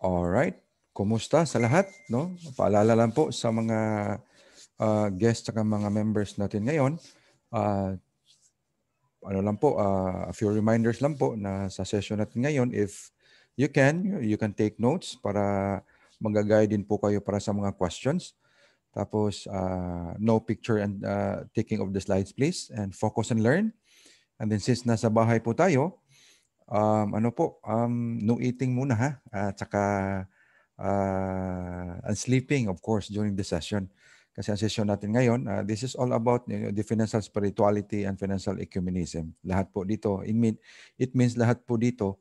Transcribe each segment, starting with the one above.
Alright. Kumusta sa lahat? No? Paalala lang po sa mga guests at mga members natin ngayon. Uh, a few reminders lang po na sa session natin ngayon, if you can take notes para mag-guide din po kayo para sa mga questions. Tapos, no picture and taking of the slides, please. And focus and learn. And then since nasa bahay po tayo, no eating muna ha. At saka and sleeping, of course, during the session. Kasi ang session natin ngayon, this is all about the financial spirituality and financial ecumenism. Lahat po dito, it means lahat po dito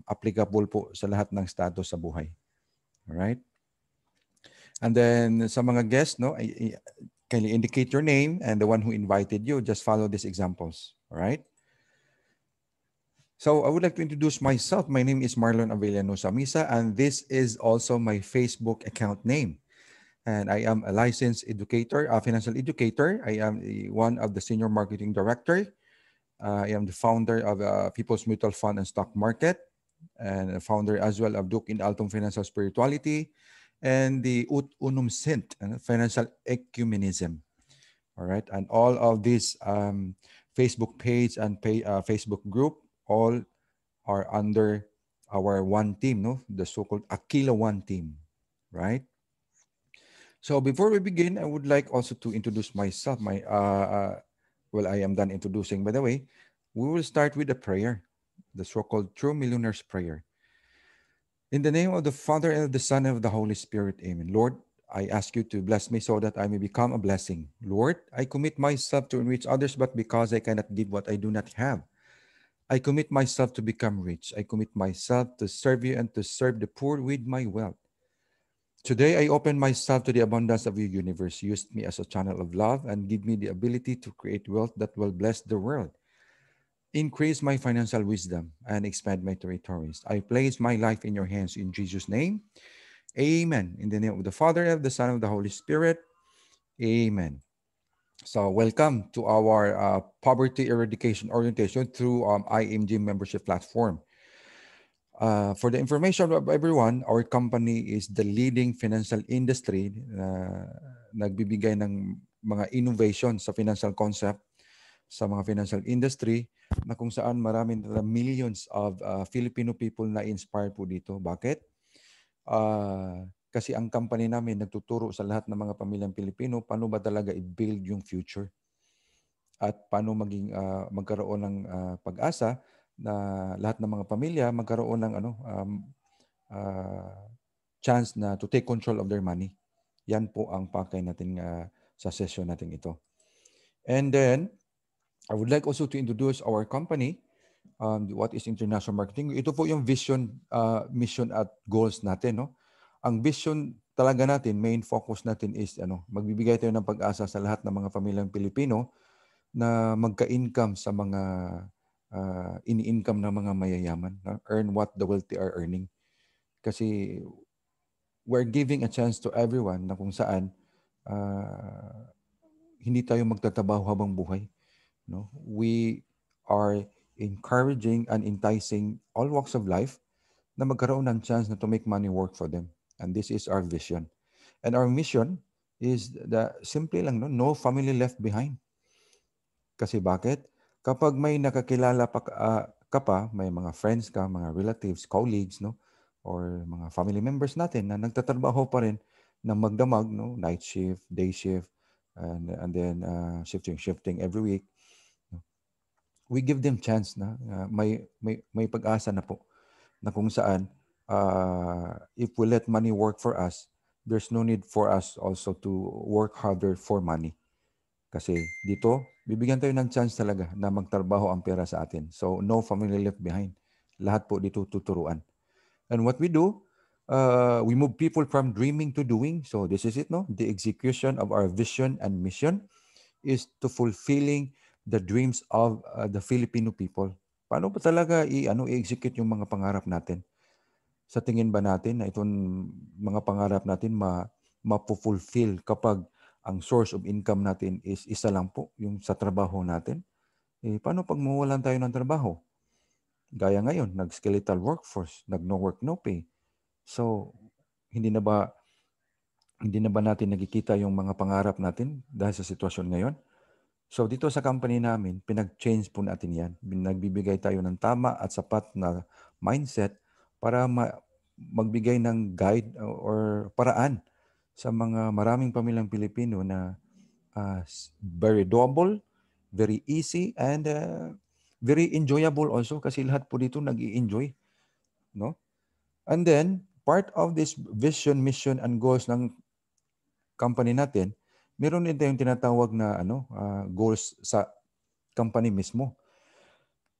applicable po sa lahat ng status sa buhay. Alright? And then sa mga guests, no, can you indicate your name and the one who invited you? Just follow these examples. Alright? So I would like to introduce myself. My name is Marlon Avellano Samisa, and this is also my Facebook account name. And I am a licensed educator, a financial educator. I am one of the senior marketing director. I am the founder of People's Mutual Fund and Stock Market, and a founder as well of Duke in Altum Financial Spirituality, and the Ut Unum Sint, Financial Ecumenism. All right, and all of these Facebook page and Facebook group all are under our one team, no? The so-called Aquila One team, right? So before we begin, I would like also to introduce myself. Well, I am done introducing, by the way. We will start with a prayer, the so-called True Millionaire's Prayer. In the name of the Father, and of the Son, and of the Holy Spirit, amen. Lord, I ask you to bless me so that I may become a blessing. Lord, I commit myself to enrich others, but because I cannot give what I do not have, I commit myself to become rich. I commit myself to serve you and to serve the poor with my wealth. Today, I open myself to the abundance of your universe. Use me as a channel of love and give me the ability to create wealth that will bless the world. Increase my financial wisdom and expand my territories. I place my life in your hands in Jesus' name. Amen. In the name of the Father, and of the Son, and of the Holy Spirit. Amen. So welcome to our poverty eradication orientation through IMG membership platform. For the information of everyone, our company is the leading financial industry na nagbibigay ng mga innovation sa financial concept sa mga financial industry na kung saan marami na millions of Filipino people na inspired po dito. Bakit? Kasi ang company namin nagtuturo sa lahat ng mga pamilyang Pilipino paano ba talaga i-build yung future at paano magkaroon ng pag-asa na lahat ng mga pamilya magkaroon ng chance na to take control of their money. Yan po ang pakay natin sa session natin ito. And then, I would like also to introduce our company. What is international marketing? Ito po yung vision, mission at goals natin. No? Ang vision talaga natin, main focus natin is magbibigay tayo ng pag-asa sa lahat ng mga pamilyang Pilipino na magka-income sa mga ini-income ng mga mayayaman. Earn what the wealthy are earning. Kasi we're giving a chance to everyone na kung saan hindi tayo magtatrabaho habang buhay. No? We are encouraging and enticing all walks of life na magkaroon ng chance na to make money work for them. And this is our vision. And our mission is simple lang, no family left behind. Kasi bakit? Kapag may nakakilala ka pa, may mga friends ka, mga relatives, colleagues, no? Or mga family members natin na nagtatrabaho pa rin ng magdamag, no? Night shift, day shift, and then shifting every week. We give them chance na may pag-asa na po na kung saan if we let money work for us, there's no need for us also to work harder for money. Kasi dito, bibigyan tayo ng chance talaga na magtrabaho ang pera sa atin. So, no family left behind. Lahat po dito tuturuan. And what we do, we move people from dreaming to doing. So, this is it, no? The execution of our vision and mission is to fulfilling the dreams of the Filipino people. Paano ba talaga i-execute yung mga pangarap natin? Sa tingin ba natin na itong mga pangarap natin mapufulfill kapag ang source of income natin is isa lang po, yung sa trabaho natin? Paano pag mawalan tayo ng trabaho? Gaya ngayon, nag-skeletal workforce, nag-no work, no pay. So, hindi na ba natin nakikita yung mga pangarap natin dahil sa sitwasyon ngayon? So dito sa company namin, pinag-change po natin yan. Nagbibigay tayo ng tama at sapat na mindset para magbigay ng guide or paraan sa mga maraming pamilyang Pilipino na very doable, very easy, and very enjoyable also kasi lahat po dito nag-i-enjoy. No? And then, part of this vision, mission, and goals ng company natin, meron din tayong tinatawag na goals sa company mismo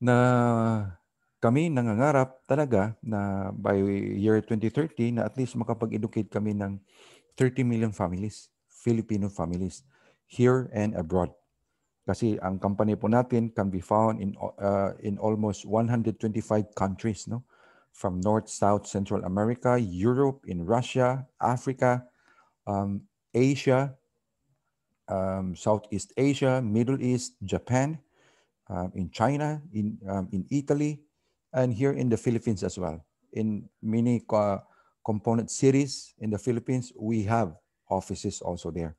na kami nangangarap talaga na by year 2030 na at least makapag-educate kami ng 30 million families, Filipino families, here and abroad. Kasi ang company po natin can be found in almost 125 countries, no? From North, South, Central America, Europe, in Russia, Africa, Asia, Southeast Asia, Middle East, Japan, in China, in Italy, and here in the Philippines as well. In many component cities in the Philippines, we have offices also there.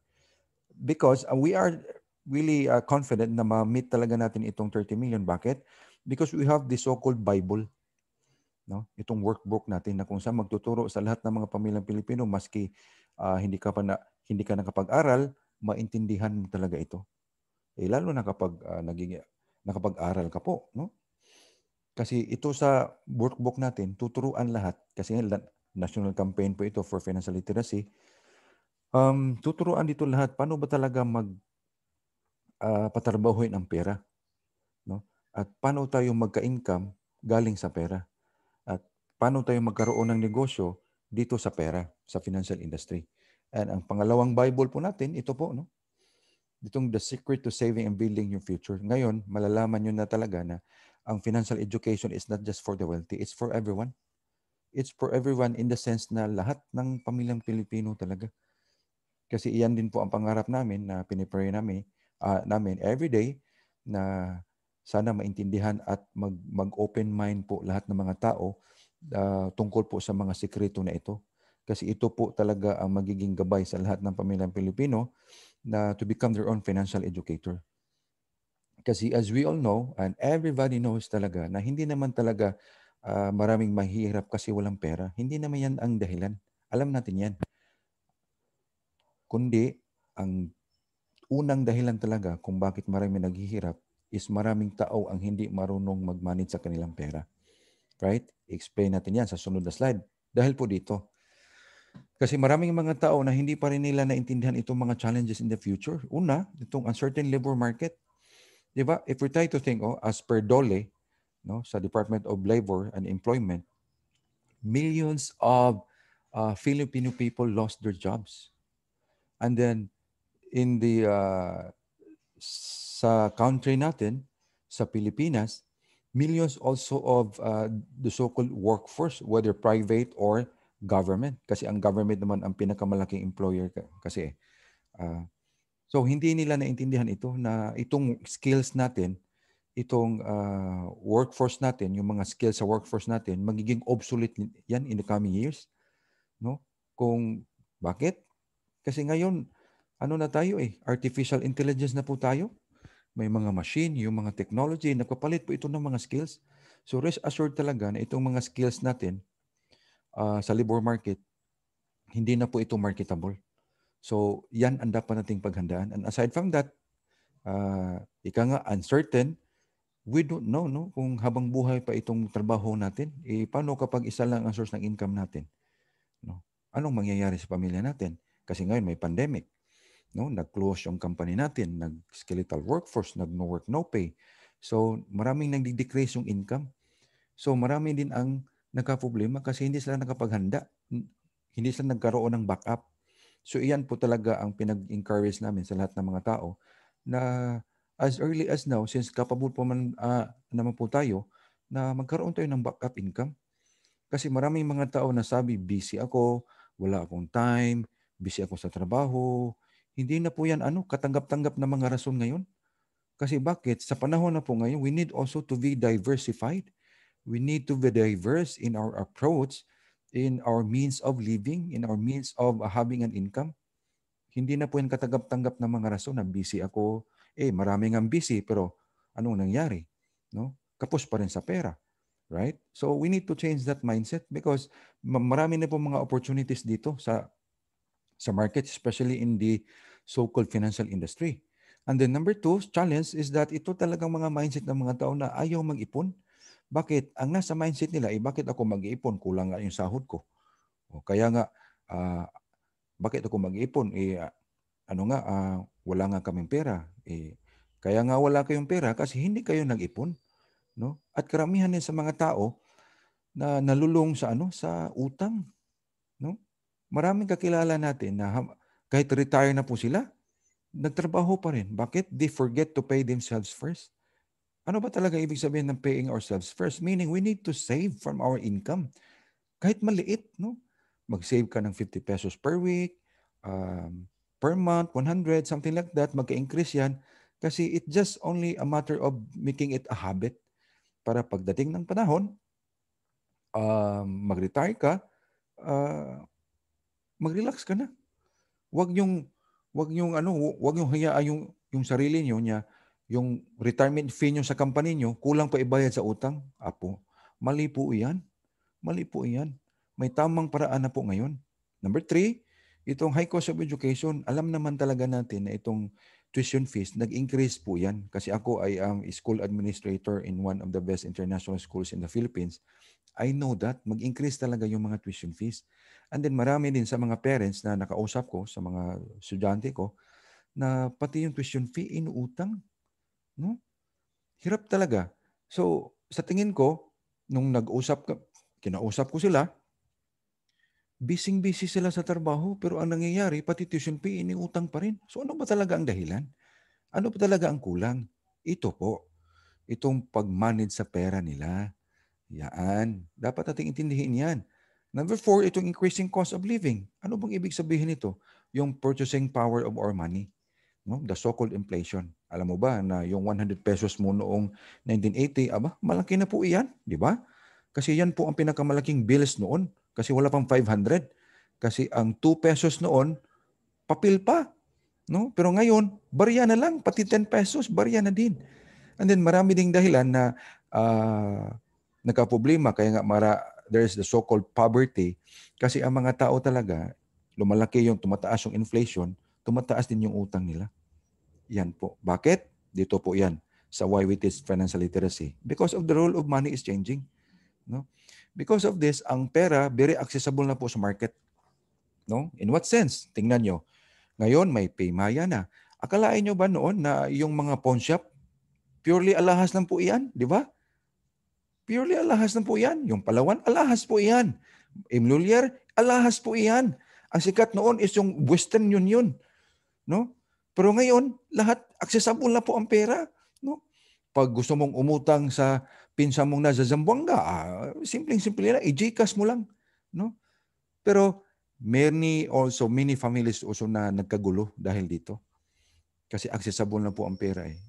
Because we are really confident na ma-meet talaga natin itong 30 million. Bakit? Because we have the so-called Bible, no? Itong workbook natin na kung saan magtuturo sa lahat ng mga pamilyang Pilipino maski hindi ka nakapag-aral, maintindihan mo talaga ito. Lalo na kapag nakapag-aral ka po, no? Kasi ito sa workbook natin, tuturuan lahat. Kasi national campaign po ito for financial literacy. Tuturuan dito lahat paano ba talaga patrabahuin ang pera, no? At paano tayo magka-income galing sa pera. At paano tayo magkaroon ng negosyo dito sa pera, sa financial industry. And ang pangalawang Bible po natin, ito po, no? Itong The Secret to Saving and Building Your Future. Ngayon, malalaman nyo na talaga na ang financial education is not just for the wealthy, it's for everyone. It's for everyone in the sense na lahat ng pamilyang Pilipino talaga. Kasi iyan din po ang pangarap namin na pinipray namin every day na sana maintindihan at mag-open mind po lahat ng mga tao tungkol po sa mga sikreto na ito. Kasi ito po talaga ang magiging gabay sa lahat ng pamilyang Pilipino na to become their own financial educator. Kasi as we all know, and everybody knows talaga, na hindi naman talaga maraming mahihirap kasi walang pera. Hindi naman yan ang dahilan. Alam natin yan. Kundi, ang unang dahilan talaga kung bakit maraming naghihirap is maraming tao ang hindi marunong mag-manage sa kanilang pera. Right? Explain natin yan sa sunod na slide. Dahil po dito, kasi maraming mga tao na hindi pa rin nila naintindihan itong mga challenges in the future. Una, itong uncertain labor market. Diba? If we try to think, as per DOLE, no, sa Department of Labor and Employment, millions of Filipino people lost their jobs. And then, in the sa country natin, sa Pilipinas, millions also of the so-called workforce, whether private or government. Kasi ang government naman ang pinakamalaking employer kasi. So hindi nila naintindihan ito na itong skills natin, itong workforce natin, yung mga skills sa workforce natin, magiging obsolete yan in the coming years. No? Kung bakit? Kasi ngayon, ano na tayo artificial intelligence na po tayo. May mga machine, yung mga technology, nagpapalit po ito ng mga skills. So rest assured talaga na itong mga skills natin sa labor market, hindi na po ito marketable. So yan ang dapat nating paghandaan. And aside from that, ika nga uncertain, we don't know no kung habang buhay pa itong trabaho natin, paano kapag isa lang ang source ng income natin? No? Anong mangyayari sa pamilya natin? Kasi ngayon may pandemic. No, nag-close yung company natin, nag-skeletal workforce, nag-no work, no pay. So, maraming nag-decrease yung income. So, marami din ang nagka-problema kasi hindi sila nakapaghanda. Hindi sila nagkaroon ng backup. So, iyan po talaga ang pinag-encourage namin sa lahat ng mga tao na as early as now, since capable po naman po tayo, na magkaroon tayo ng backup income. Kasi maraming mga tao na sabi, busy ako, wala akong time, busy ako sa trabaho. Hindi na po yan katanggap-tanggap na mga rason ngayon. Kasi bakit? Sa panahon na po ngayon, we need also to be diversified. We need to be diverse in our approach in our means of living, in our means of having an income. Hindi na po yan katanggap-tanggap ng mga rason na busy ako. Maraming ang busy, pero anong nangyari? No? Kapos pa rin sa pera. Right? So we need to change that mindset because marami na po mga opportunities dito sa market, especially in the so-called financial industry. And then number two, challenge is that ito talagang mga mindset ng mga tao na ayaw mag-ipon. Bakit? Ang nasa mindset nila, bakit ako mag-iipon? Kulang nga yung sahod ko. O kaya nga, bakit ako mag-iipon? Wala nga kaming pera. Kaya nga wala kayong pera kasi hindi kayo nag-ipon. No? At karamihan din sa mga tao na nalulong sa utang. No? Maraming kakilala natin na kahit retire na po sila, nagtrabaho pa rin. Bakit? They forget to pay themselves first. Ano ba talaga ibig sabihin ng paying ourselves first? Meaning, we need to save from our income. Kahit maliit, no? Mag-save ka ng 50 pesos per week, per month, 100, something like that. Magka-increase yan. Kasi it's just only a matter of making it a habit para pagdating ng panahon, mag-retire ka, mag-relax ka na. Wag yung hayaan yung sarili niyo niya, yung retirement fee niyo sa company niyo, kulang pa ibayad sa utang. Apo, mali po 'yan. Mali po 'yan. May tamang paraan na po ngayon. Number 3, itong high cost of education, alam naman talaga natin na itong tuition fees, nag-increase po 'yan. Kasi ako ay am school administrator in one of the best international schools in the Philippines. I know that mag-increase talaga yung mga tuition fees. And then marami din sa mga parents na nakausap ko, sa mga estudyante ko, na pati yung tuition fee inuutang. No? Hirap talaga. So, sa tingin ko, nung kinausap ko sila, busy-busy sila sa trabaho, pero ang nangyayari, pati tuition fee iniutang pa rin. So, ano ba talaga ang dahilan? Ano ba talaga ang kulang? Ito po, itong pag-manage sa pera nila. Yan. Dapat nating intindihin yan. Number 4, itong increasing cost of living. Ano bang ibig sabihin nito? Yung purchasing power of our money. No? The so-called inflation. Alam mo ba na yung 100 pesos mo noong 1980, malaki na po iyan, di ba? Kasi yan po ang pinakamalaking bills noon. Kasi wala pang 500. Kasi ang 2 pesos noon, papel pa. No? Pero ngayon, barya na lang. Pati 10 pesos, barya na din. And then marami ding dahilan na nagka-problema. Kaya nga there's the so-called poverty. Kasi ang mga tao talaga, lumalaki tumataas yung inflation, tumataas din yung utang nila. Yan po. Bakit? Dito po yan sa why we teach financial literacy. Because of the role of money is changing. No? Because of this, ang pera very accessible na po sa market. No? In what sense? Tingnan nyo. Ngayon, may Paymaya na. Akalain nyo ba noon na yung mga pawn shop, purely alahas lang po iyan? Di ba? Purely alahas lang po iyan. Yung Palawan, alahas po iyan. Imlulier, alahas po iyan. Ang sikat noon is yung Western Union. No? Pero ngayon, lahat accessible na po ang pera. No? Pag gusto mong umutang sa pinsan mong nasa Zamboanga, simpleng-simple lang, i-GCash mo lang. No? Pero many families also na nagkagulo dahil dito. Kasi accessible na po ang pera eh.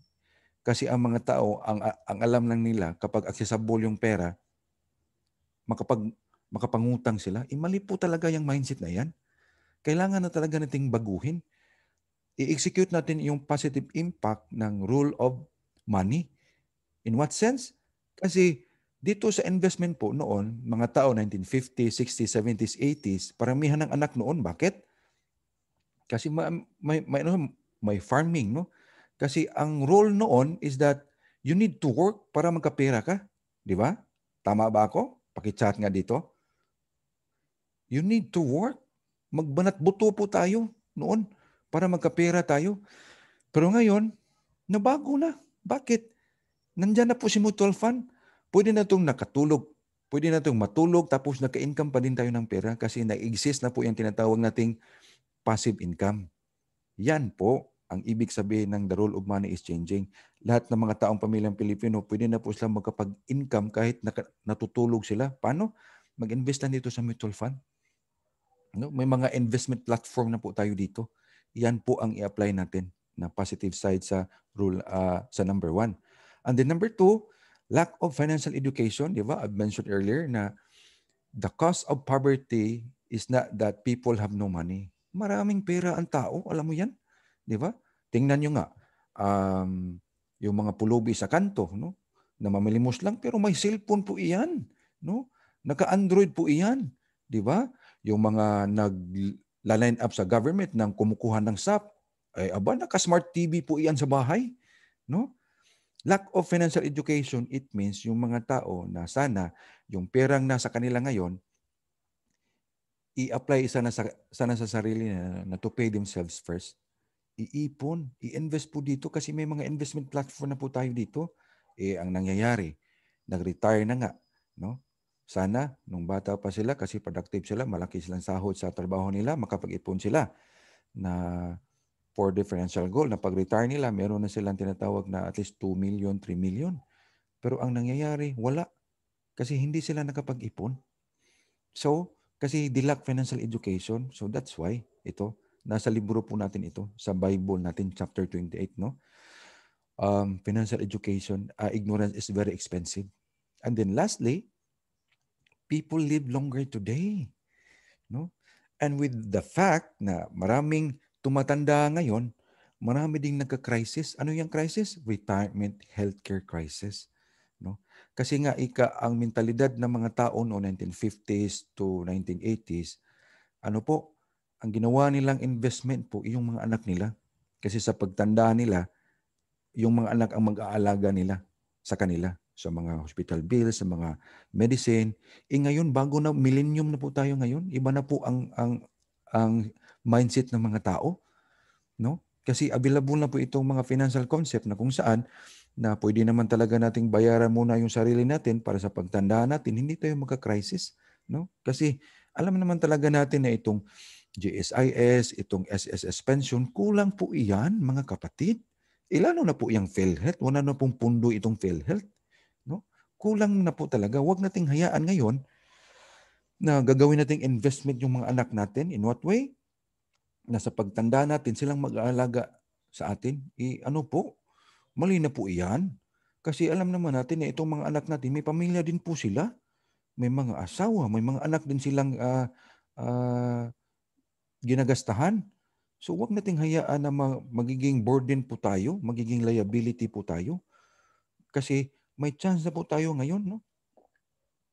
Kasi ang mga tao, ang alam lang nila, kapag accessible yung pera, makapangutang sila, mali po talaga yung mindset na yan. Kailangan na talaga nating baguhin. I-execute natin yung positive impact ng rule of money. In what sense? Kasi dito sa investment po noon, mga tao 1950s, 60s, 70s, 80s, paramihan ng anak noon. Bakit? Kasi may farming, no? Kasi ang role noon is that you need to work para magkapera ka. Di ba? Tama ba ako? Paki-chat nga dito. You need to work. Magbanat buto po tayo noon para magkapera tayo. Pero ngayon, nabago na. Bakit? Nandyan na po si mutual fund. Pwede na itong nakatulog. Pwede na itong matulog tapos naka-income pa din tayo ng pera kasi na-exist na po yung tinatawag nating passive income. Yan po ang ibig sabihin ng the role of money is changing. Lahat ng mga taong pamilyang Pilipino, pwede na po sila magkapag-income kahit natutulog sila. Paano? Mag-invest lang dito sa mutual fund. No? May mga investment platform na po tayo dito. Yan po ang i-apply natin na positive side sa rule sa number 1. And then number 2, lack of financial education. Di ba? I've mentioned earlier na The cause of poverty is not that people have no money. Maraming pera ang tao, alam mo yan? Di ba? Tingnan nyo nga, um, yung mga pulubi sa kanto, no? Na mamilimos lang, pero may cellphone po iyan. No? Naka-Android po iyan. Di ba? Yung mga nag-line up sa government ng kumukuha ng SAP, ay aba, naka-smart TV po iyan sa bahay. No? Lack of financial education, it means yung mga tao na sana yung perang nasa kanila ngayon, i-apply sana sa sarili na to pay themselves first. Iipon, i-invest po dito kasi may mga investment platform na po tayo dito. Ang nangyayari, nag-retire na nga. No? Sana, nung bata pa sila, kasi productive sila, malaki silang sahod sa trabaho nila, makapag-ipon sila na for differential goal na pag-retire nila, meron na silang tinatawag na at least 2 million, 3 million. Pero ang nangyayari, wala. Kasi hindi sila nakapag-ipon. So, kasi they lack financial education. So that's why ito, nasa libro po natin ito, sa Bible natin, chapter 28, no? Financial education, ignorance is very expensive. And then lastly, people live longer today. No? And with the fact na maraming tumatanda ngayon, marami ding nagka-crisis. Ano yung crisis? Retirement healthcare crisis. No? Kasi nga ang mentalidad ng mga tao no 1950s to 1980s, ano po, ang ginawa nilang investment po yung mga anak nila. Kasi sa pagtanda nila, yung mga anak ang mag-aalaga nila sa kanila, sa mga hospital bills, sa mga medicine. Ngayon bago na millennium na po tayo ngayon, iba na po ang mindset ng mga tao, no? Kasi available na po itong mga financial concept na kung saan na pwede naman talaga nating bayaran muna yung sarili natin para sa pagtanda natin, hindi tayo magka-crisis, no? Kasi alam naman talaga natin na itong GSIS, itong SSS pension, kulang po iyan, mga kapatid. Lalo na po yung PhilHealth. Wala na pong pundo itong PhilHealth. No? Kulang na po talaga. Huwag nating hayaan ngayon na gagawin nating investment yung mga anak natin. In what way? Na sa pagtanda natin, silang mag-aalaga sa atin. Ano po? Mali na po iyan. Kasi alam naman natin na itong mga anak natin, may pamilya din po sila. May mga asawa, may mga anak din silang ginagastahan. So wag nating hayaan na magiging burden po tayo, magiging liability po tayo. Kasi may chance na po tayo ngayon, no?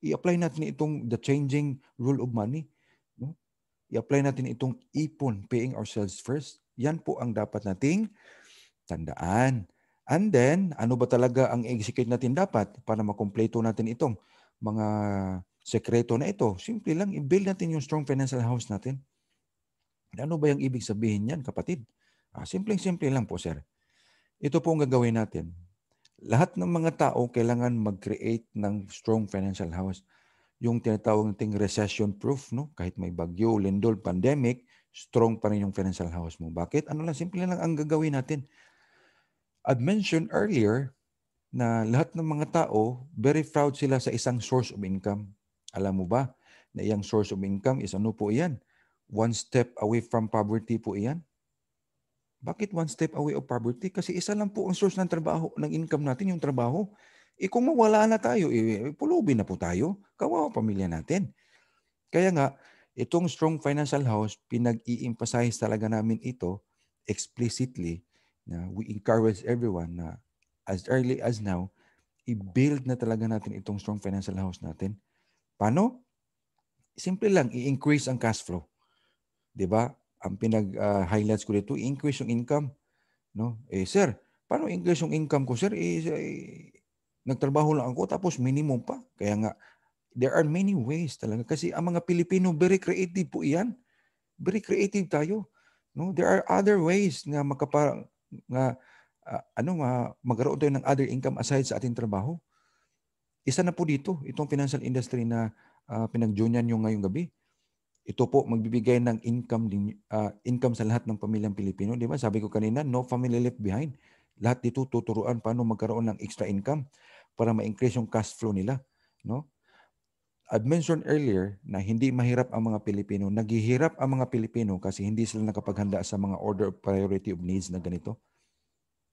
I-apply natin itong the changing rule of money, no? I-apply natin itong ipon, paying ourselves first. Yan po ang dapat nating tandaan. And then, ano ba talaga ang execute natin dapat para makompleto natin itong mga sekreto na ito? Simple lang, i-build natin yung strong financial house natin. Ano ba yung ibig sabihin niyan, kapatid? Simpleng-simple lang po, sir. Ito po ang gagawin natin. Lahat ng mga tao kailangan mag-create ng strong financial house. Yung tinatawag nating recession-proof, no? Kahit may bagyo, lindol, pandemic, strong pa rin yung financial house mo. Bakit? Ano lang, simple lang ang gagawin natin. I've mentioned earlier na lahat ng mga tao, very proud sila sa isang source of income. Alam mo ba na iyang source of income is ano po iyan? One step away from poverty po iyan. Bakit one step away of poverty? Kasi isa lang po ang source ng trabaho, ng income natin, yung trabaho. Kung mawala na tayo, pulubi na po tayo. Kawawa pamilya natin. Kaya nga, itong strong financial house, pinag-i-emphasize talaga namin ito explicitly na we encourage everyone na as early as now, i-build na talaga natin itong strong financial house natin. Paano? Simple lang, i-increase ang cash flow. 'Di ba? Ang pinag-highlights ko dito, i-increase yung income. No? Sir, paano increase yung income ko, sir? Nagtrabaho lang ako tapos minimum pa. Kaya nga, there are many ways talaga. Kasi ang mga Pilipino, very creative po iyan. Very creative tayo. No? There are other ways na magkaroon tayo ng other income aside sa ating trabaho. Isa na po dito, itong financial industry na pinag-junyan nyo ngayong gabi. Ito po magbibigay ng income sa lahat ng pamilyang Pilipino, 'di ba? Sabi ko kanina, no family left behind. Lahat dito tuturuan paano magkaroon ng extra income para ma-increase yung cash flow nila, no? I've mentioned earlier na hindi mahirap ang mga Pilipino. Naghihirap ang mga Pilipino kasi hindi sila nakapaghanda sa mga order of priority of needs na ganito.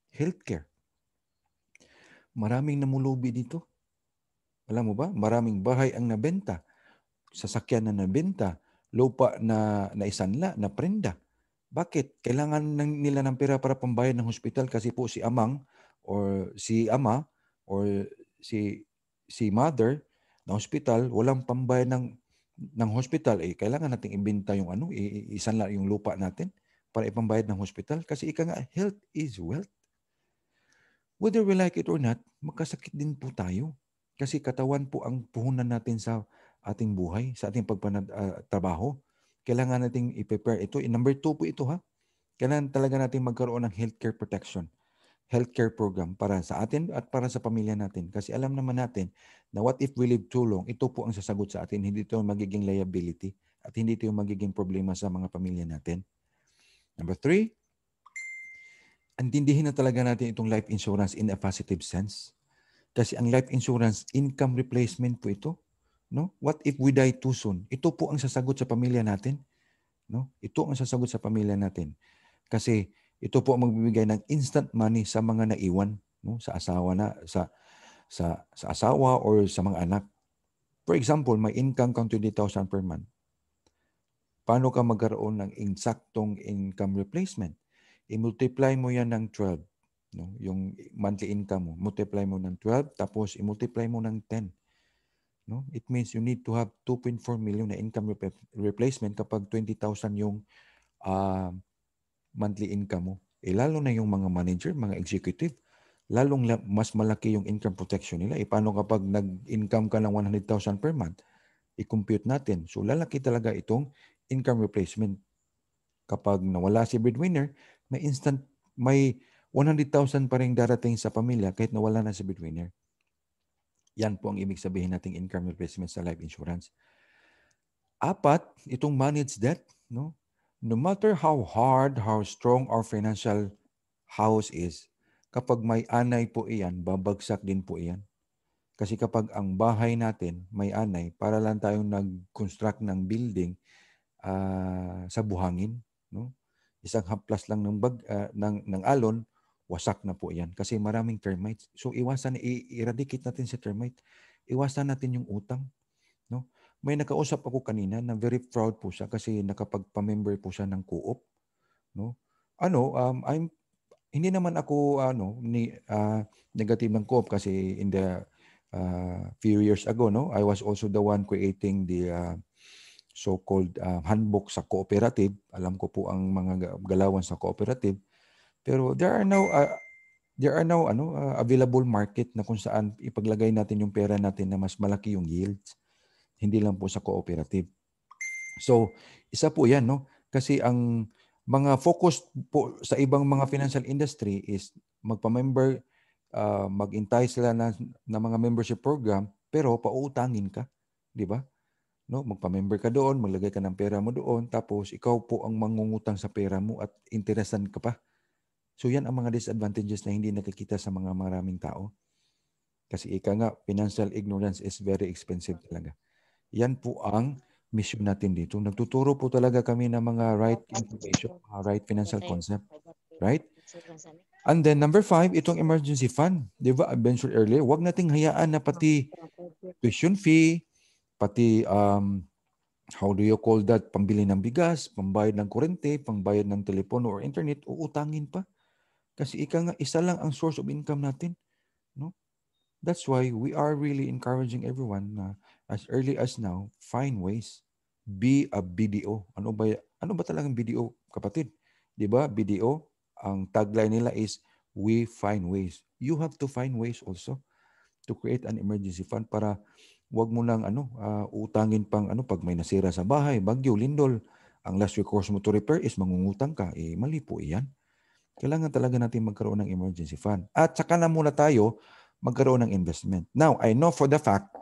Healthcare. Maraming namulubi dito. Alam mo ba? Maraming bahay ang nabenta. sasakyan na nabenta, lupa na naisanla, na prenda. Bakit? Kailangan nila ng pera para pambayad ng hospital kasi po si amang or si ama or si mother na hospital, walang pambayad ng hospital. Kailangan nating ibenta yung isanla yung lupa natin para ipambayad ng hospital kasi ika nga, health is wealth. Whether we like it or not, magkasakit din po tayo. Kasi katawan po ang puhunan natin sa ating buhay, sa ating pagtrabaho. Kailangan nating i-prepare ito. Number 2 po ito ha. Kailangan talaga natin magkaroon ng healthcare protection, healthcare program para sa atin at para sa pamilya natin. Kasi alam naman natin na what if we live too long, ito po ang sasagot sa atin. Hindi ito magiging liability at hindi ito yung magiging problema sa mga pamilya natin. Number 3, intindihin na talaga natin itong life insurance in a positive sense. Kasi ang life insurance, income replacement po ito. No? What if we die too soon? Ito po ang sasagot sa pamilya natin. No? Ito ang sasagot sa pamilya natin. Kasi ito po ang magbibigay ng instant money sa mga naiwan, no? Sa asawa sa asawa or sa mga anak. For example, may income kang 20,000 per month. Paano ka magkaroon ng insaktong income replacement? I-multiply mo yan ng 12. No? Yung monthly income mo. Multiply mo ng 12, tapos i-multiply mo ng 10. No? It means you need to have 2.4 million na income replacement kapag 20,000 yung monthly income mo. Lalo na yung mga manager, mga executive, lalong mas malaki yung income protection nila. Paano kapag nag-income ka ng 100,000 per month? I-compute natin. So lalaki talaga itong income replacement. Kapag nawala si breadwinner, may 100,000 pa rin darating sa pamilya kahit nawala na si breadwinner. Yan po ang ibig sabihin nating income replacement sa life insurance. 4, itong managed debt, no? No matter how hard, how strong our financial house is, kapag may anay po iyan, babagsak din po iyan. Kasi kapag ang bahay natin may anay, para lang tayong nag-construct ng building sa buhangin, no? Isang haplas lang ng alon, wasak na po yan kasi maraming termites. So iwasan, i-eradicate natin si termite. Iwasan natin yung utang, no? May nakausap ako kanina na very proud po siya kasi nakapagpa-member po siya ng co-op, no? Hindi naman ako negative ng co-op kasi in the few years ago, no, I was also the one creating the so-called handbook sa cooperative. Alam ko po ang mga galawan sa cooperative. Pero there are now available market na kung saan ipaglagay natin yung pera natin na mas malaki yung yields. Hindi lang po sa cooperative. So, isa po 'yan, no? Kasi ang mga focus po sa ibang mga financial industry is magpa-member, mag-entice sila na mga membership program, pero pauutangin ka, 'di ba? No, magpa-member ka doon, maglagay ka ng pera mo doon, tapos ikaw po ang mangungutang sa pera mo at interesan ka pa. So yan ang mga disadvantages na hindi nakikita sa mga maraming tao. Kasi ika nga, financial ignorance is very expensive talaga. Yan po ang mission natin dito. Nagtuturo po talaga kami ng mga right information, mga right financial concept. Right? And then number 5, itong emergency fund. Di ba, I mentioned earlier, huwag nating hayaan na pati tuition fee, pati how do you call that, pambili ng bigas, pambayad ng kuryente, pambayad ng telepono or internet, uutangin pa. Kasi ika nga, isa lang ang source of income natin. No? That's why we are really encouraging everyone na as early as now, find ways. Be a BDO. Ano ba talagang BDO, kapatid? 'Di ba? BDO, ang tagline nila is we find ways. You have to find ways also to create an emergency fund para wag mo nang utangin pang pag may nasira sa bahay, bagyo, lindol. Ang last recourse mo to repair is mangungutang ka. Mali po iyan. Kailangan talaga natin magkaroon ng emergency fund. At saka na muna tayo magkaroon ng investment. Now, I know for the fact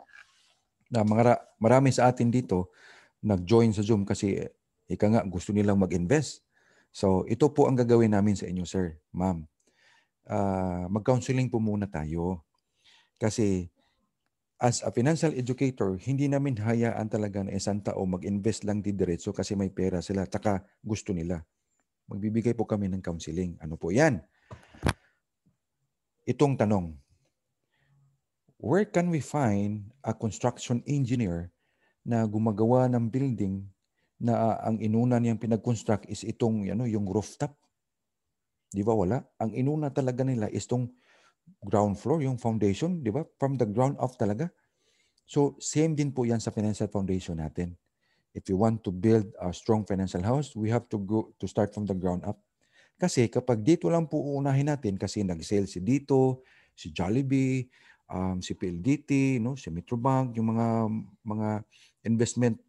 na marami sa atin dito nag-join sa Zoom kasi ika nga gusto nilang mag-invest. So, ito po ang gagawin namin sa inyo, sir, ma'am. Mag-counseling po muna tayo. Kasi as a financial educator, hindi namin hayaan talaga na isang tao mag-invest lang di diretso kasi may pera sila at gusto nila. Magbibigay po kami ng counseling. Ano po yan? Itong tanong, where can we find a construction engineer na gumagawa ng building na ang inuna niyang pinag-construct is itong yung rooftop. Di ba wala? Ang inuna talaga nila is itong ground floor, yung foundation, di ba? From the ground up talaga. So, same din po yan sa financial foundation natin. If you want to build a strong financial house, we have to go to start from the ground up. Kasi kapag dito lang po uunahin natin, kasi nag-sale si dito, si Jollibee, si PLDT, no, si Metrobank, yung mga investment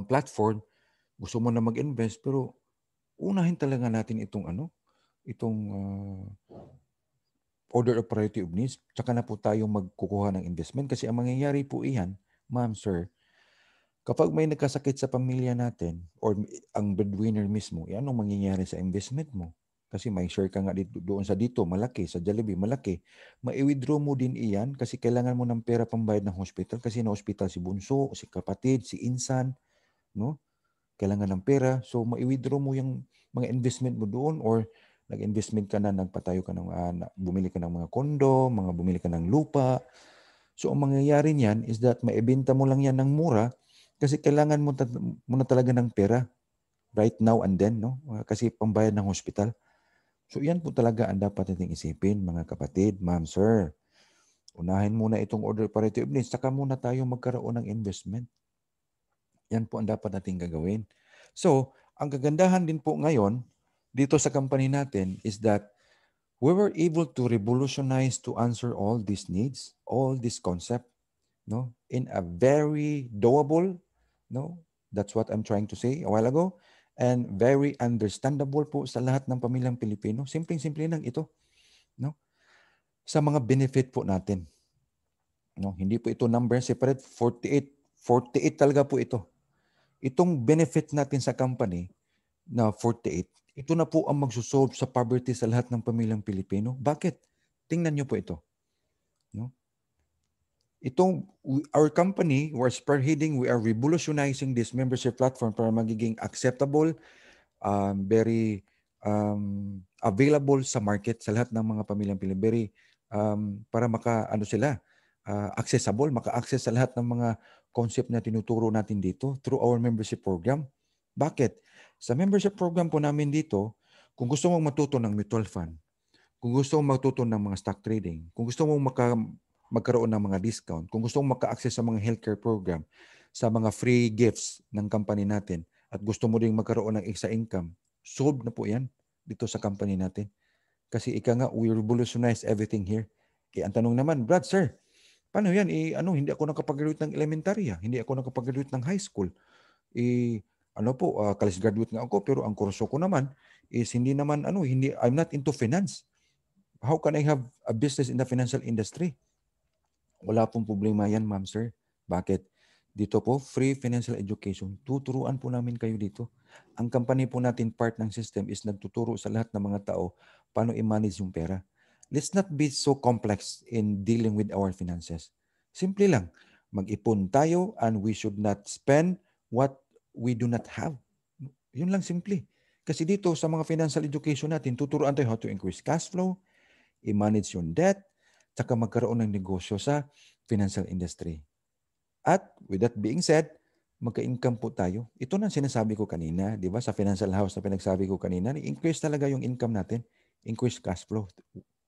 platform, gusto mo na mag-invest, pero unahin talaga natin itong order of priority of needs, tsaka na po tayo magkukuha ng investment. Kasi ang mangyayari po iyan, ma'am, sir, kapag may nagkasakit sa pamilya natin or ang breadwinner mismo, anong mangyayari sa investment mo? Kasi may share ka nga doon sa dito, malaki, sa Jollibee, malaki. Mai-withdraw mo din iyan kasi kailangan mo ng pera pambayad ng hospital kasi na hospital si bunso, si kapatid, si insan, no? Kailangan ng pera. So, mai-withdraw mo yung mga investment mo doon or nag-investment ka na, nagpatayo ka ng, bumili ka ng mga kondo, bumili ka ng lupa. So, ang mangyayari niyan is that maibenta mo lang yan ng mura kasi kailangan mo na talaga ng pera right now and then, no? Kasi pambayad ng hospital. So, yan po talaga ang dapat nating isipin, mga kapatid, ma'am, sir. Unahin muna itong order priority of needs, saka muna tayo magkaroon ng investment. Yan po ang dapat nating gagawin. So, ang kagandahan din po ngayon dito sa company natin is that we were able to revolutionize to answer all these needs, all this concept, no, in a very doable, no, that's what I'm trying to say a while ago, and very understandable po sa lahat ng pamilyang Pilipino. Simpleng-simple lang ito, no, sa mga benefit po natin. No, hindi po ito number separate, 48 talaga po ito. Itong benefit natin sa company na 48, ito na po ang magsusolve sa poverty sa lahat ng pamilyang Pilipino. Bakit? Tingnan niyo po ito. No? Our company, we're spearheading, we are revolutionizing this membership platform para magiging acceptable, very available sa market sa lahat ng mga pamilyang Pilipino. Very, para accessible, maka-access sa lahat ng mga concept na tinuturo natin dito through our membership program. Bakit? Sa membership program po namin dito, kung gusto mong matuto ng mutual fund, kung gusto mong matuto ng mga stock trading, kung gusto mong magkaroon ng mga discount, kung gusto mong maka-access sa mga healthcare program, sa mga free gifts ng company natin, at gusto mo ring magkaroon ng extra income, solved na po yan dito sa company natin. Kasi we revolutionize everything here. Ang tanong naman, Brad, sir, paano yan? Hindi ako nakapag-graduate ng elementary, hindi ako nakapag-graduate ng high school. College graduate nga ako, pero ang kurso ko naman is I'm not into finance. How can I have a business in the financial industry? Wala pong problema yan, ma'am, sir. Bakit? Dito po, free financial education. Tuturuan po namin kayo dito. Ang company po natin, part ng system, is nagtuturo sa lahat ng mga tao paano i-manage yung pera. Let's not be so complex in dealing with our finances. Simple lang. Mag-ipon tayo and we should not spend what we do not have. Yun lang simple. Kasi dito sa mga financial education natin, tuturuan tayo how to increase cash flow, i-manage yung debt, tsaka magkaroon ng negosyo sa financial industry. At with that being said, magka-income po tayo. Ito na sinasabi ko kanina, di ba? Sa financial house na pinagsabi ko kanina, increase talaga yung income natin. Increase cash flow.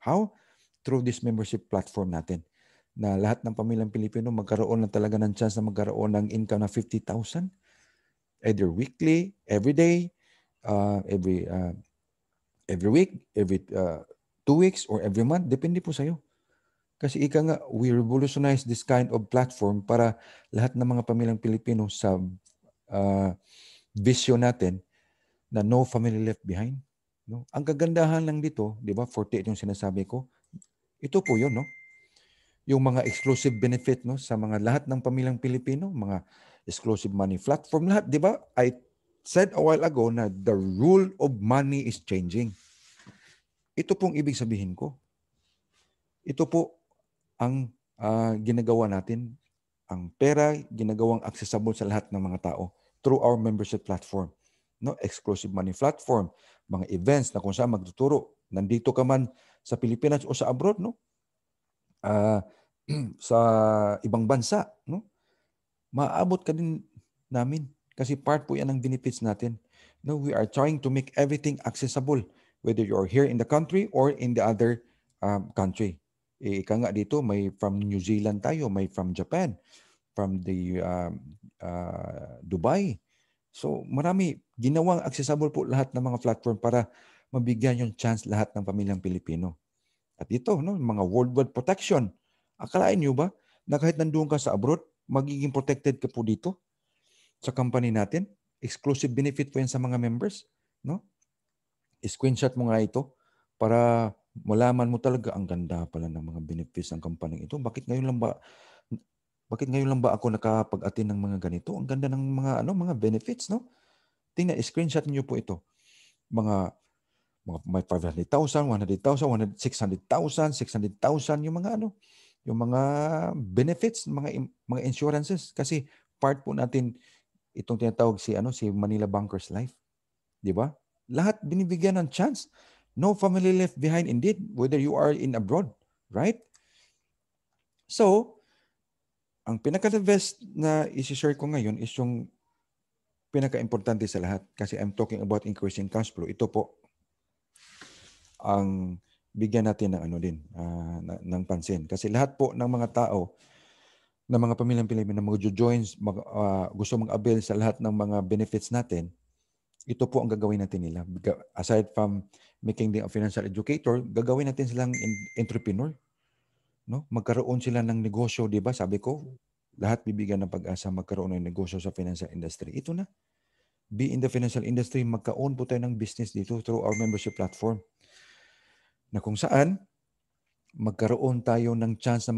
How? Through this membership platform natin. Na lahat ng pamilyang Pilipino magkaroon na talaga ng chance na magkaroon ng income na 50,000. Either weekly, every day, every week, every 2 weeks, or every month. Depende po sa'yo. Kasi we revolutionize this kind of platform para lahat ng mga pamilyang Pilipino sa vision natin na no family left behind. No? Ang kagandahan lang dito, di ba, 48 yung sinasabi ko, ito po yun, no? Yung mga exclusive benefit, no, sa mga lahat ng pamilyang Pilipino, mga exclusive money platform, lahat, di ba? I said a while ago na the rule of money is changing. Ito pong ibig sabihin ko. Ito po ang ginagawa natin. Ang pera, ginagawang accessible sa lahat ng mga tao through our membership platform. No? Exclusive money platform, mga events na kung saan magtuturo. Nandito ka man sa Pilipinas o sa abroad, no? Sa ibang bansa, no? Maaabot ka din namin kasi part po yan ng benefits natin. No, we are trying to make everything accessible whether you're here in the country or in the other country. Ika nga dito, may from New Zealand tayo, may from Japan, from the Dubai. So marami, ginawang accessible po lahat ng mga platform para mabigyan yung chance lahat ng pamilyang Pilipino. At ito, no, mga worldwide protection. Akalain nyo ba na kahit nandoon ka sa abroad, magiging protected ka po dito sa company natin? Exclusive benefit po yan sa mga members. No? I-screenshot mo nga ito para malaman mo talaga ang ganda pala ng mga benefits ng company ito. Bakit ngayon lang ba ako nakapag-attend ng mga ganito? Ang ganda ng mga benefits, no? Tingnan, screenshot niyo po ito. Mga may 500,000, 100,000, 600,000, 600,000 yung mga benefits, mga insurances kasi part po natin itong tinatawag si Manila Bankers Life, 'di ba? Lahat binibigyan ng chance. No family left behind indeed whether you are in abroad, right? So, ang pinaka-the best na i-share ko ngayon is yung pinaka-importante sa lahat kasi I'm talking about increasing cash flow. Ito po ang bigyan natin ng pansin. Kasi lahat po ng mga tao, ng mga pamilyang Pilipino na mag-joins, gusto mag-avail sa lahat ng mga benefits natin, ito po ang gagawin natin nila. Aside from making them a financial educator, gagawin natin silang entrepreneur. No? Magkaroon sila ng negosyo, di ba? Sabi ko, lahat bibigyan ng pag-asa magkaroon ng negosyo sa financial industry. Ito na. Be in the financial industry, magka-own po tayo ng business dito through our membership platform. Na kung saan, magkaroon tayo ng chance na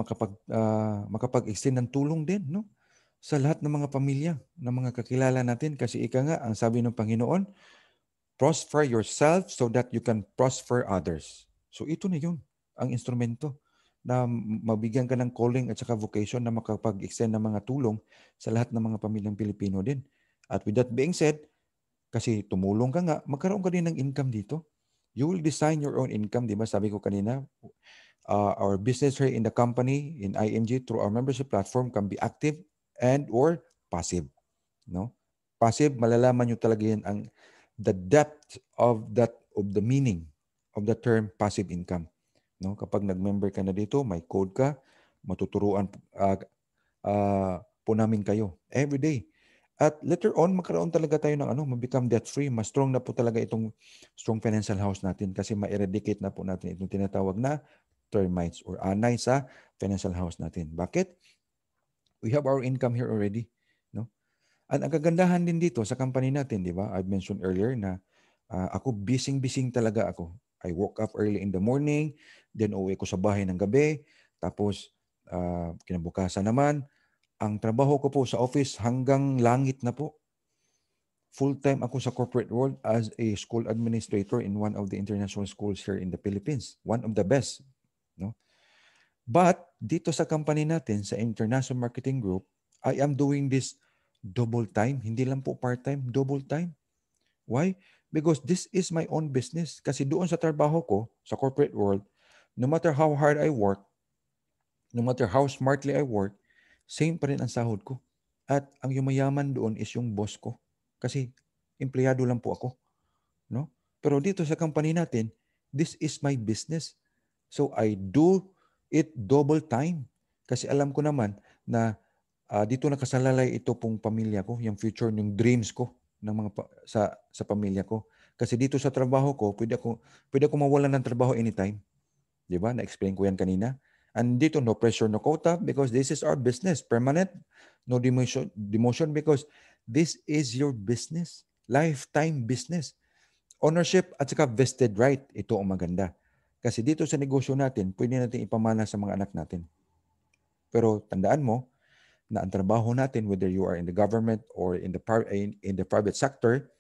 makapag-extend ng tulong din, no? Sa lahat ng mga pamilya, ng mga kakilala natin. Kasi ika nga, ang sabi ng Panginoon, prosper yourself so that you can prosper others. So ito na yun, ang instrumento na mabigyan ka ng calling at saka vocation na makapag-extend ng mga tulong sa lahat ng mga pamilyang Pilipino din. At with that being said, kasi tumulong ka nga, magkaroon ka din ng income dito. You will design your own income, di ba? Sabi ko kanina, our business here in the company, in IMG, through our membership platform can be active and or passive. No? Passive, malalaman nyo talaga yan the depth of the meaning of the term passive income. No? Kapag nag-member ka na dito, may code ka, matuturuan po namin kayo every day. At later on, magkaroon talaga tayo ng ma-become debt-free. Mas strong na po talaga itong strong financial house natin kasi ma-eradicate na po natin itong tinatawag na termites or anay sa financial house natin. Bakit? We have our income here already. No? At ang kagandahan din dito sa company natin, di ba? I've mentioned earlier na ako bising-bising talaga ako. I woke up early in the morning, then uwi ko sa bahay ng gabi, tapos kinabukasan naman, ang trabaho ko po sa office hanggang langit na po. Full-time ako sa corporate world as a school administrator in one of the international schools here in the Philippines. One of the best. No? But dito sa company natin, sa International Marketing Group, I am doing this double time. Hindi lang po part-time, double time. Why? Because this is my own business. Kasi doon sa trabaho ko, sa corporate world, no matter how hard I work, no matter how smartly I work, same pa rin ang sahod ko. At ang yumayaman doon is yung boss ko. Kasi empleyado lang po ako. No? Pero dito sa company natin, this is my business. So I do it double time. Kasi alam ko naman na dito nakasalalay ito pong pamilya ko, yung future, yung dreams ko ng sa pamilya ko. Kasi dito sa trabaho ko, pwede ako mawalan ng trabaho anytime. 'Di ba? Na-explain ko yan kanina. And dito, no pressure, no quota because this is our business. Permanent, no demotion because this is your business. Lifetime business. Ownership at saka vested right. Ito ang maganda. Kasi dito sa negosyo natin, pwede natin ipamana sa mga anak natin. Pero tandaan mo na ang trabaho natin, whether you are in the government or in the private sector,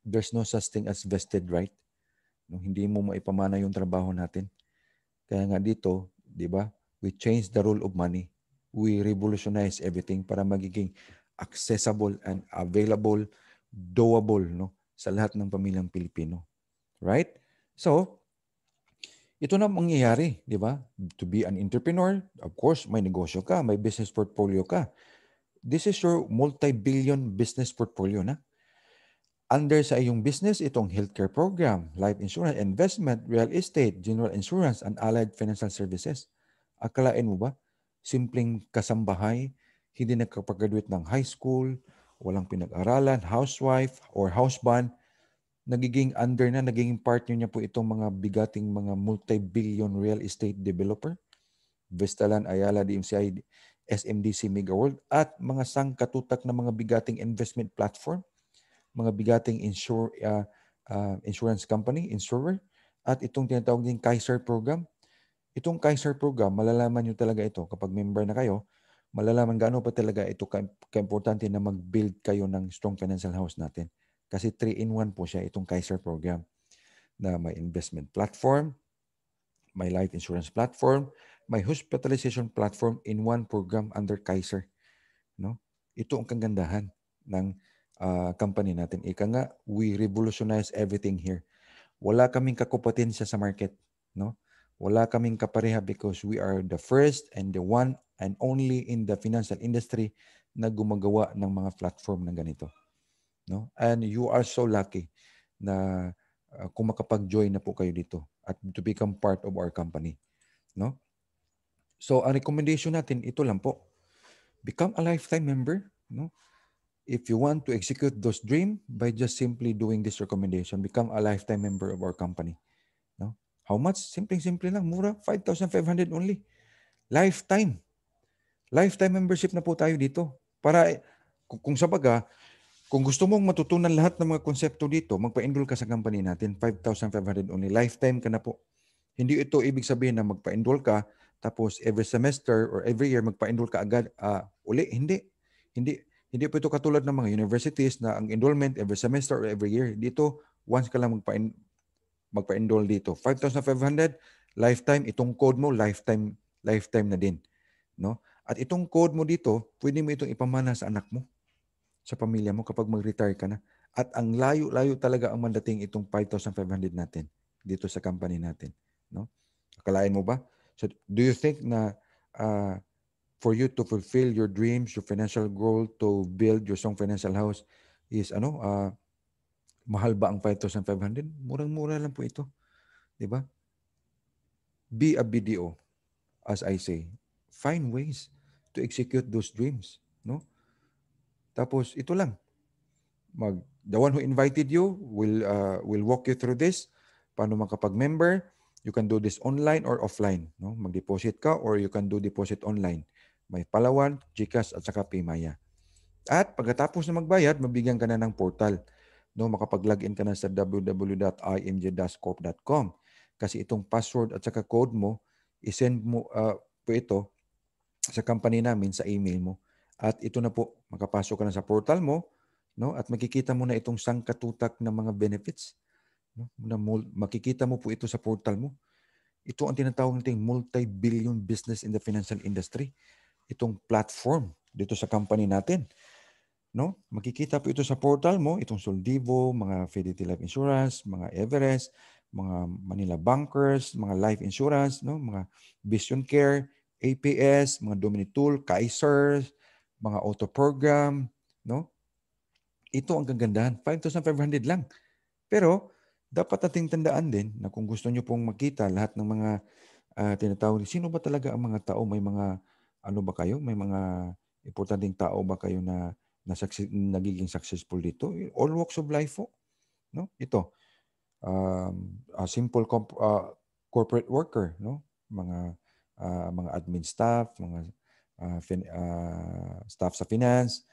there's no such thing as vested right. No, hindi mo maipamana yung trabaho natin. Kaya nga dito, di ba, we change the rule of money. We revolutionize everything para magiging accessible and available, doable, no, sa lahat ng pamilyang Pilipino. Right? So, ito na mangyayari, di ba? To be an entrepreneur, of course, may negosyo ka, may business portfolio ka. This is your multi-billion business portfolio na. Under sa iyong business, itong healthcare program, life insurance, investment, real estate, general insurance, and allied financial services. Akalain mo ba? Simpleng kasambahay, hindi nakapag-graduate ng high school, walang pinag-aralan, housewife or houseband, nagiging under na, nagiging partner niya po itong mga bigating mga multi-billion real estate developer, Vistalan, Ayala, DMCI, SMDC, Mega World, at mga sangkatutak na mga bigating investment platform, mga bigating insurance company, insurer, at itong tinatawag din Kaiser program. Itong Kaiser program, malalaman nyo talaga ito kapag member na kayo, malalaman gaano pa talaga ito ka-importante na mag-build kayo ng strong financial house natin. Kasi 3-in-1 po siya, itong Kaiser program, na may investment platform, may life insurance platform, may hospitalization platform in one program under Kaiser. No? Ito ang kagandahan ng company natin. Ika nga, we revolutionize everything here. Wala kaming kakopetensya sa market. No? Wala kaming kapareha because we are the first and the one and only in the financial industry na gumagawa ng mga platform na ganito. No? And you are so lucky na kung makapag-join na po kayo dito at to become part of our company. No? So, ang recommendation natin, ito lang po. Become a lifetime member. No? If you want to execute those dreams by just simply doing this recommendation, become a lifetime member of our company. No? How much? Simple-simple lang. Mura. 5,500 only. Lifetime. Lifetime membership na po tayo dito. Para, kung sa baga, kung gusto mong matutunan lahat ng mga konsepto dito, magpa-enroll ka sa company natin, 5,500 only. Lifetime ka na po. Hindi ito ibig sabihin na magpa-enroll ka, tapos every semester or every year magpa-enroll ka agad uli. Hindi. Hindi po ito katulad ng mga universities na ang enrollment every semester or every year. Dito, once ka lang magpa-enroll dito. 5,500, lifetime. Itong code mo, lifetime na din. No? At itong code mo dito, pwede mo itong ipamana sa anak mo, sa pamilya mo kapag mag-retire ka na. At ang layo-layo talaga ang mandating itong 5,500 natin dito sa company natin. No? Akalain mo ba? So, do you think na for you to fulfill your dreams, your financial goal, to build your strong financial house is mahal ba ang 5,500? Murang-mura lang po ito. Di ba? Be a BDO, as I say. Find ways to execute those dreams. No? Tapos, ito lang. The one who invited you will walk you through this. Paano makapag-member? You can do this online or offline. No? Mag-deposit ka or you can do deposit online. May Palawan, GCash at saka Paymaya. At pagkatapos na magbayad, mabigyan ka na ng portal. No, makapag-login ka na sa www.imj-corp.com. Kasi itong password at saka code mo, isend mo po ito sa company namin sa email mo. At ito na po, makapasok ka na sa portal mo, no? At makikita mo na itong sangkatutak ng mga benefits. No? Makikita mo po ito sa portal mo. Ito ang tinatawag nating multi-billion business in the financial industry. Itong platform dito sa company natin. No? Makikita po ito sa portal mo, itong Soldivo, mga Fidelity Life Insurance, mga Everest, mga Manila Bankers, mga life insurance, no? Mga Vision Care, APS, mga Dominitool, Kaiser, mga auto program, no? Ito ang kagandahan, 5,500 lang. Pero dapat nating tandaan din na kung gusto nyo pong makita lahat ng mga tinatawag, sino ba talaga ang mga tao, may mga ano ba kayo, may mga importanteng tao ba kayo na nagiging successful dito? All walks of life po. No? Ito, a simple corporate worker, no? Mga admin staff, mga staff sa finance,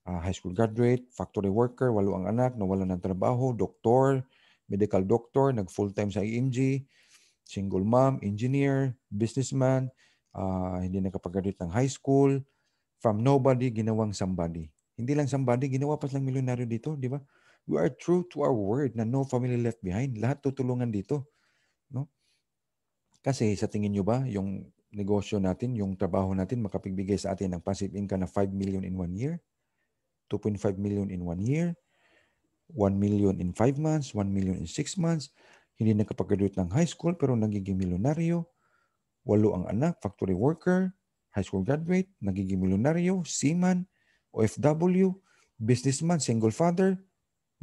high school graduate, factory worker, 8 ang anak, nawalan ng trabaho, doktor, medical doctor, nag-full-time sa IMG, single mom, engineer, businessman, hindi nakapag-graduate ng high school, from nobody, ginawang somebody. Hindi lang somebody, ginawa pa silang milyonaryo dito, di ba? We are true to our word na no family left behind. Lahat tutulungan dito. No? Kasi sa tingin nyo ba, yung negosyo natin, yung trabaho natin, makapagbigay sa atin ng passive income na 5 million in 1 year, 2.5 million in 1 year, 1 million in 5 months, 1 million in 6 months, hindi nakapag-graduate ng high school pero nagiging milyonaryo, 8 ang anak, factory worker, high school graduate, nagiging milyonaryo, seaman, OFW, businessman, single father,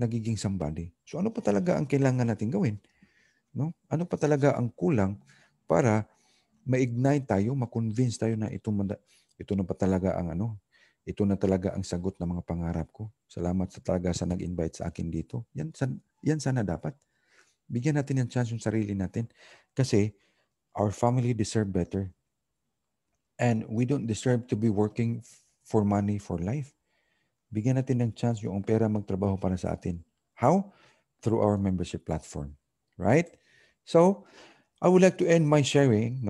nagiging somebody. So ano pa talaga ang kailangan natin gawin? No? Ano pa talaga ang kulang para ma-ignite tayo, ma-convince tayo na ito na pa talaga ang ito na talaga ang sagot ng mga pangarap ko. Salamat sa talaga sa nag-invite sa akin dito. Yan sana dapat. Bigyan natin ng chance yung sarili natin kasi our family deserve better. And we don't deserve to be working for money for life. Bigyan natin ng chance yung pera magtrabaho para sa atin. How? Through our membership platform. Right? So, I would like to end my sharing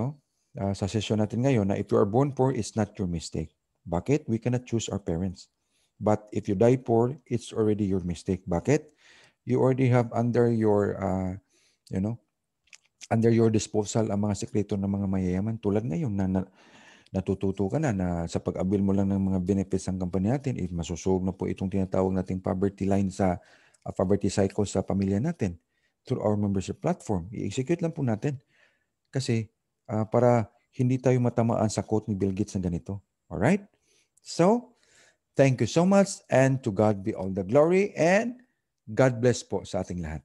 sa session natin ngayon na if you are born poor, it's not your mistake. Bakit? We cannot choose our parents. But if you die poor, it's already your mistake. Bakit? You already have under your, under your disposal ang mga sekreto ng mga mayayaman. Tulad ngayon na natututo ka na sa pag-avail mo lang ng mga benefits ng company natin, masusog na po itong tinatawag nating poverty line sa poverty cycle sa pamilya natin through our membership platform. I-execute lang po natin. Kasi para hindi tayo matamaan sa quote ni Bill Gates na ganito. Alright? So, thank you so much and to God be all the glory and God bless po sa ating lahat.